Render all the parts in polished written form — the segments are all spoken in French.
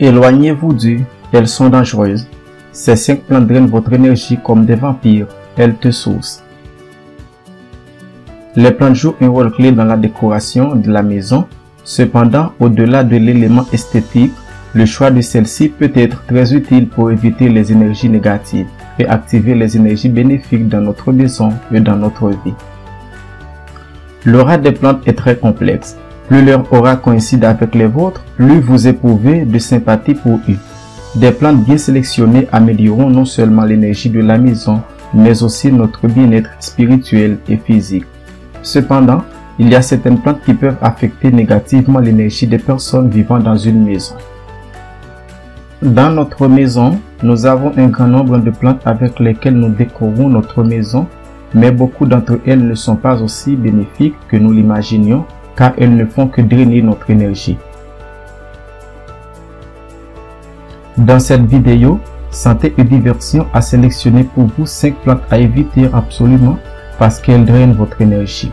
Éloignez-vous d'eux, elles sont dangereuses. Ces 5 plantes drainent votre énergie comme des vampires, elles te saucent. Les plantes jouent un rôle clé dans la décoration de la maison. Cependant, au-delà de l'élément esthétique, le choix de celle-ci peut être très utile pour éviter les énergies négatives et activer les énergies bénéfiques dans notre maison et dans notre vie. L'aura des plantes est très complexe. Plus leur aura coïncide avec les vôtres, plus vous éprouvez de sympathie pour eux. Des plantes bien sélectionnées amélioreront non seulement l'énergie de la maison, mais aussi notre bien-être spirituel et physique. Cependant, il y a certaines plantes qui peuvent affecter négativement l'énergie des personnes vivant dans une maison. Dans notre maison, nous avons un grand nombre de plantes avec lesquelles nous décorons notre maison, mais beaucoup d'entre elles ne sont pas aussi bénéfiques que nous l'imaginions, car elles ne font que drainer notre énergie. Dans cette vidéo, Santé et Diversion a sélectionné pour vous 5 plantes à éviter absolument parce qu'elles drainent votre énergie.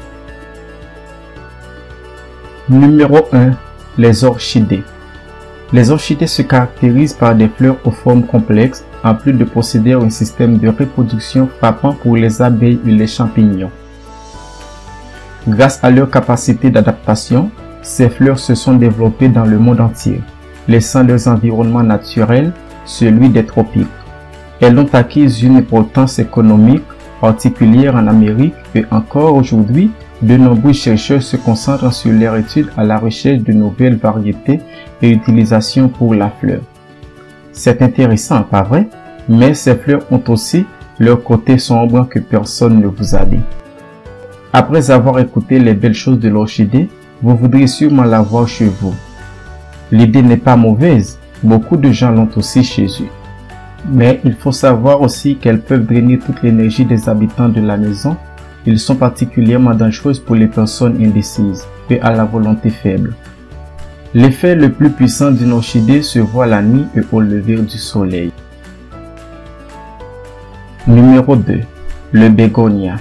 Numéro 1. Les orchidées. Les orchidées se caractérisent par des fleurs aux formes complexes, en plus de posséder un système de reproduction frappant pour les abeilles et les champignons. Grâce à leur capacité d'adaptation, ces fleurs se sont développées dans le monde entier, laissant leur environnement naturel, celui des tropiques. Elles ont acquis une importance économique particulière en Amérique et encore aujourd'hui, de nombreux chercheurs se concentrent sur leur étude à la recherche de nouvelles variétés et utilisations pour la fleur. C'est intéressant, pas vrai? Mais ces fleurs ont aussi leur côté sombre que personne ne vous a dit. Après avoir écouté les belles choses de l'orchidée, vous voudrez sûrement l'avoir chez vous. L'idée n'est pas mauvaise, beaucoup de gens l'ont aussi chez eux. Mais il faut savoir aussi qu'elles peuvent drainer toute l'énergie des habitants de la maison. Ils sont particulièrement dangereuses pour les personnes indécises et à la volonté faible. L'effet le plus puissant d'une orchidée se voit la nuit et au lever du soleil. Numéro 2. Le bégonia.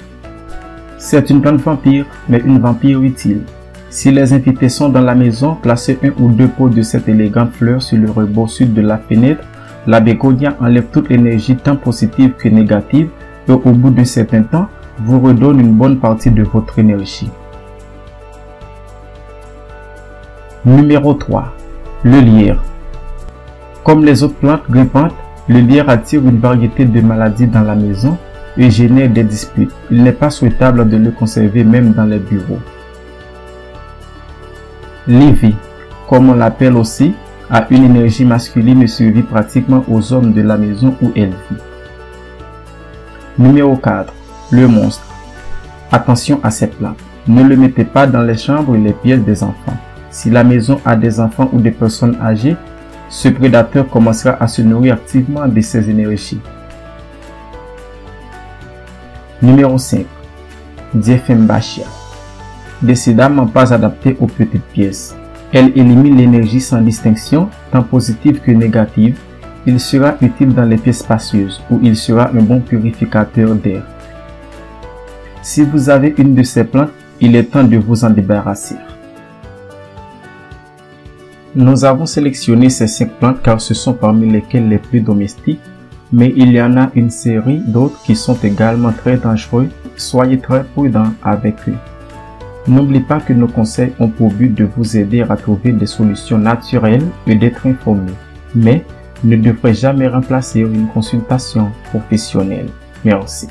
C'est une plante vampire, mais une vampire utile. Si les invités sont dans la maison, placez 1 ou 2 pots de cette élégante fleur sur le rebord sud de la fenêtre. La bégonia enlève toute l'énergie tant positive que négative et au bout d'un certain temps, vous redonne une bonne partie de votre énergie. Numéro 3. Le lierre. Comme les autres plantes grimpantes, le lierre attire une variété de maladies dans la maison et génère des disputes. Il n'est pas souhaitable de le conserver même dans les bureaux. L'ivy, comme on l'appelle aussi, a une énergie masculine et survit pratiquement aux hommes de la maison où elle vit. Numéro 4. Le monstre. Attention à cette plante. Ne le mettez pas dans les chambres et les pièces des enfants. Si la maison a des enfants ou des personnes âgées, ce prédateur commencera à se nourrir activement de ces énergies. Numéro 5. Dieffenbachia. Décidément pas adaptée aux petites pièces. Elle élimine l'énergie sans distinction, tant positive que négative. Il sera utile dans les pièces spacieuses où il sera un bon purificateur d'air. Si vous avez une de ces plantes, il est temps de vous en débarrasser. Nous avons sélectionné ces 5 plantes car ce sont parmi lesquelles les plus domestiques, mais il y en a une série d'autres qui sont également très dangereux. Soyez très prudents avec eux. N'oubliez pas que nos conseils ont pour but de vous aider à trouver des solutions naturelles et d'être informés, mais ne devraient jamais remplacer une consultation professionnelle. Merci.